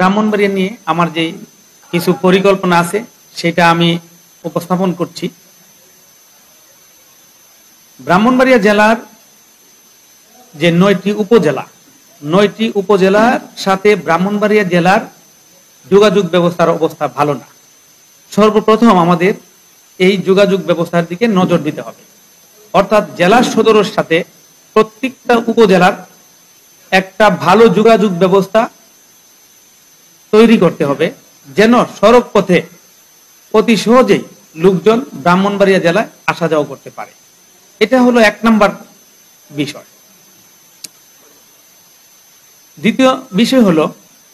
ব্রাহ্মণবাড়িয়া নিয়ে আমার যে কিছু পরিকল্পনা আছে সেটা আমি উপস্থাপন করছি। ব্রাহ্মণবাড়িয়া জেলার যে ৯টি উপজেলা, ৯টি উপজেলার সাথে ব্রাহ্মণবাড়িয়া জেলার যোগাযোগ ব্যবস্থার অবস্থা ভালো না। সর্বপ্রথম আমাদের এই যোগাযোগ ব্যবস্থার দিকে নজর দিতে হবে, অর্থাৎ জেলা সদরের সাথে প্রত্যেকটা উপজেলার একটা ভালো যোগাযোগ ব্যবস্থা তৈরি করতে হবে, যেন সড়ক পথে অতি সহজেই লোকজন ব্রাহ্মণবাড়িয়া জেলায় আসা যাওয়া করতে পারে। এটা হলো ১ নম্বর বিষয়। দ্বিতীয় বিষয় হলো,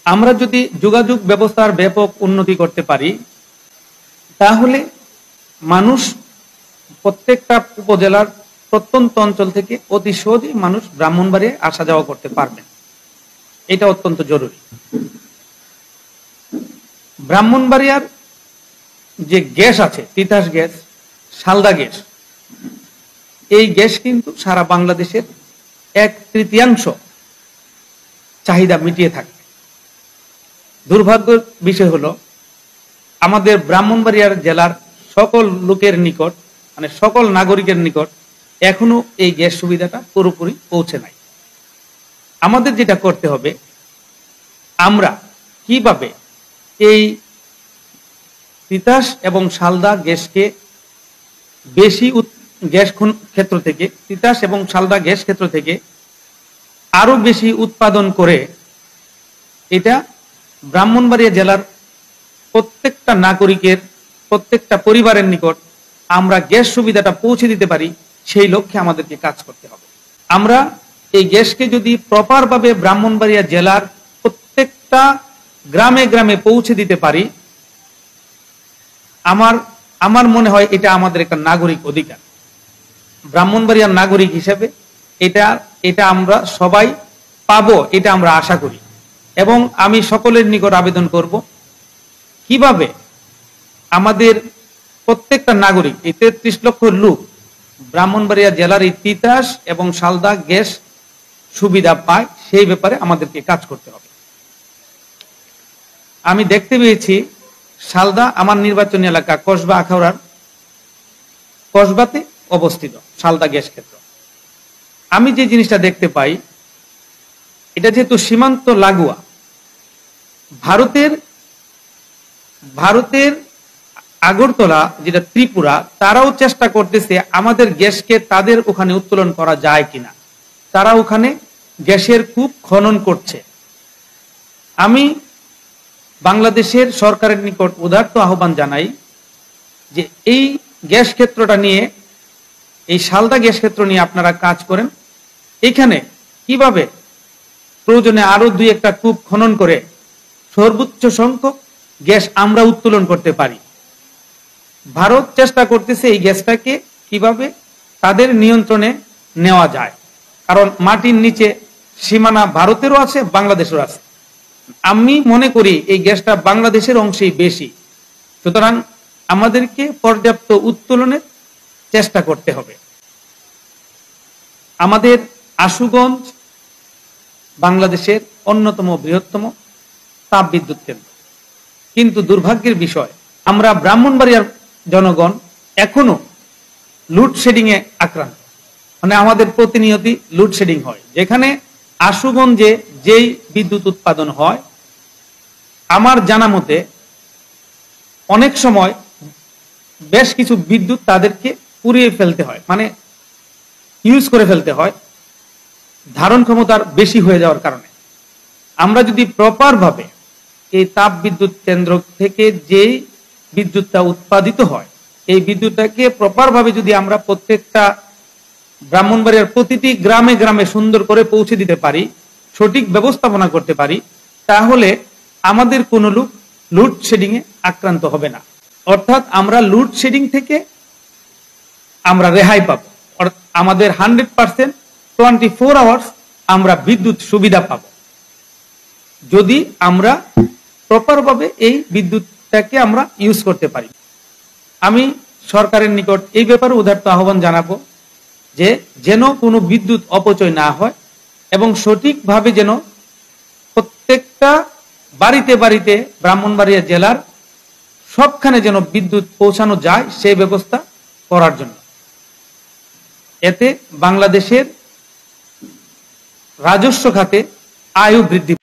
আমরা যদি যোগাযোগ ব্যবস্থার ব্যাপক উন্নতি করতে পারি তাহলে মানুষ প্রত্যেকটা উপজেলার প্রত্যন্ত অঞ্চল থেকে অতি সহজেই মানুষ ব্রাহ্মণবাড়িয়ায় আসা যাওয়া করতে পারবেন। এটা অত্যন্ত জরুরি। ব্রাহ্মণবাড়িয়ার যে গ্যাস আছে, তিতাস গ্যাস, শালদা গ্যাস, এই গ্যাস কিন্তু সারা বাংলাদেশের 1/3 চাহিদা মিটিয়ে থাকে। দুর্ভাগ্যের বিষয় হলো, আমাদের ব্রাহ্মণবাড়িয়ার জেলার সকল লোকের নিকট, মানে সকল নাগরিকের নিকট এখনো এই গ্যাস সুবিধাটা পুরোপুরি পৌঁছে নাই। আমাদের যেটা করতে হবে, আমরা কিভাবে এই তিতাস এবং শালদা গ্যাসকে বেশি গ্যাস ক্ষেত্র থেকে, তিতাস এবং শালদা গ্যাস ক্ষেত্র থেকে আরো বেশি উৎপাদন করে এটা ব্রাহ্মণবাড়িয়া জেলার প্রত্যেকটা নাগরিকের, প্রত্যেকটা পরিবারের নিকট আমরা গ্যাস সুবিধাটা পৌঁছে দিতে পারি, সেই লক্ষ্যে আমাদেরকে কাজ করতে হবে। আমরা এই গ্যাসকে যদি প্রপার ভাবে ব্রাহ্মণবাড়িয়া জেলার প্রত্যেকটা গ্রামে গ্রামে পৌঁছে দিতে পারি, আমার মনে হয় এটা আমাদের একটা নাগরিক অধিকার। ব্রাহ্মণবাড়িয়ার নাগরিক হিসেবে এটা আমরা সবাই পাবো, এটা আমরা আশা করি। এবং আমি সকলের নিকট আবেদন করব, কিভাবে আমাদের প্রত্যেকটা নাগরিক, এই 33 লক্ষ লোক ব্রাহ্মণবাড়িয়া জেলার এই তিতাস এবং শালদা গ্যাস সুবিধা পায়, সেই ব্যাপারে আমাদেরকে কাজ করতে হবে। আমি দেখতে পেয়েছি শালদা আমার নির্বাচনী এলাকা কসবা আখাউড়ার কসবাতে অবস্থিত শালদা গ্যাস ক্ষেত্র। আমি যে জিনিসটা দেখতে পাই, এটা যেহেতু সীমান্ত লাগোয়া, ভারতের আগরতলা যেটা ত্রিপুরা, তারাও চেষ্টা করতেছে আমাদের গ্যাসকে তাদের ওখানে উত্তোলন করা যায় কিনা। তারা ওখানে গ্যাসের কূপ খনন করছে। আমি বাংলাদেশের সরকারের নিকট উদাত্ত আহ্বান জানাই যে এই গ্যাস ক্ষেত্রটা নিয়ে, এই শালদা গ্যাস ক্ষেত্র নিয়ে আপনারা কাজ করেন। এখানে কিভাবে প্রয়োজনে আরো 2-1টা কূপ খনন করে সর্বোচ্চ সংখ্যক গ্যাস আমরা উত্তোলন করতে পারি। ভারত চেষ্টা করতেছে এই গ্যাসটাকে কিভাবে তাদের নিয়ন্ত্রণে নেওয়া যায়, কারণ মাটির নিচে সীমানা ভারতেরও আছে, বাংলাদেশেরও আছে। আমি মনে করি এই গ্যাসটা বাংলাদেশের অংশেই বেশি, সুতরাং আমাদেরকে পর্যাপ্ত উত্তোলনের চেষ্টা করতে হবে। আমাদের আশুগঞ্জ বাংলাদেশের অন্যতম বৃহত্তম তাপবিদ্যুৎ কেন্দ্র, কিন্তু দুর্ভাগ্যের বিষয়, আমরা ব্রাহ্মণবাড়িয়ার জনগণ এখনো লোডশেডিং এ আক্রান্ত। মানে আমাদের প্রতিনিয়তই লোডশেডিং হয়। যেখানে আশুগঞ্জে যেই বিদ্যুৎ উৎপাদন হয়, আমার জানা মতে অনেক সময় বেশ কিছু বিদ্যুৎ তাদেরকে পুড়িয়ে ফেলতে হয়, মানে ইউজ করে ফেলতে হয় ধারণ ক্ষমতার বেশি হয়ে যাওয়ার কারণে। আমরা যদি প্রপার ভাবে এই তাপ বিদ্যুৎ কেন্দ্র থেকে যেই বিদ্যুৎটা উৎপাদিত হয়, এই বিদ্যুৎটাকে প্রপার ভাবে যদি আমরা প্রত্যেকটা ব্রাহ্মণবাড়িয়ার প্রতিটি গ্রামে গ্রামে সুন্দর করে পৌঁছে দিতে পারি, সঠিক ব্যবস্থাপনা করতে পারি, তাহলে আমাদের কোনো লোক লোডশেডিং এ আক্রান্ত হবে না। অর্থাৎ আমরা লোডশেডিং থেকে আমরা রেহাই পাবো। আমাদের 100% 24 আওয়ার্স আমরা বিদ্যুৎ সুবিধা পাব, যদি আমরা প্রপার ভাবে এই বিদ্যুৎটাকে আমরা ইউজ করতে পারি। আমি সরকারের নিকট এই ব্যাপারে উদাত্ত আহ্বান জানাবো যে যেন কোনো বিদ্যুৎ অপচয় না হয় এবং সঠিকভাবে যেন প্রত্যেকটা বাড়িতে বাড়িতে ব্রাহ্মণবাড়িয়া জেলার সবখানে যেন বিদ্যুৎ পৌঁছানো যায় সেই ব্যবস্থা করার জন্য। এতে বাংলাদেশের রাজস্ব খাতে আয়ও বৃদ্ধি